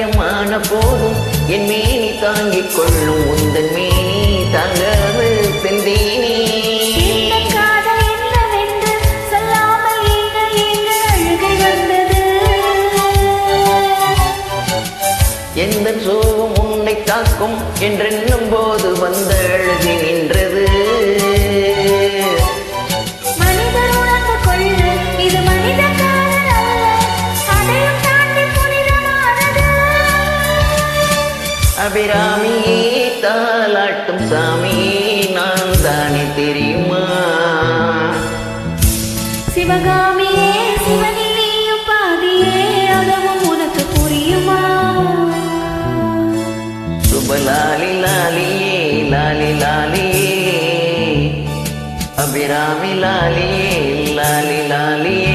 காயமான போதும் என் மேனி தாங்கிக் கொள்ளும் உந்தன் மேனி தாங்காது செந்தேனே. எந்த சோகம் உன்னை தாக்கும் என்றென்னும் போது வந்த அழுகி நின்றது. மனிதர் உணர்ந்து கொள்ள இது மனித காதல் அல்ல, அதையும் தாண்டி புனிதமானது. அபிராமியே தாலாட்டும் சாமியே நான் தானே தெரியுமா? சிவகாமியே சிவனில் நீயும் பாதியே, அதுவும் உனக்கு புரியுமா? சுபலாலி லாலியே லாலி லாலியே, அபிராமி லாலியே லாலி லாலியே.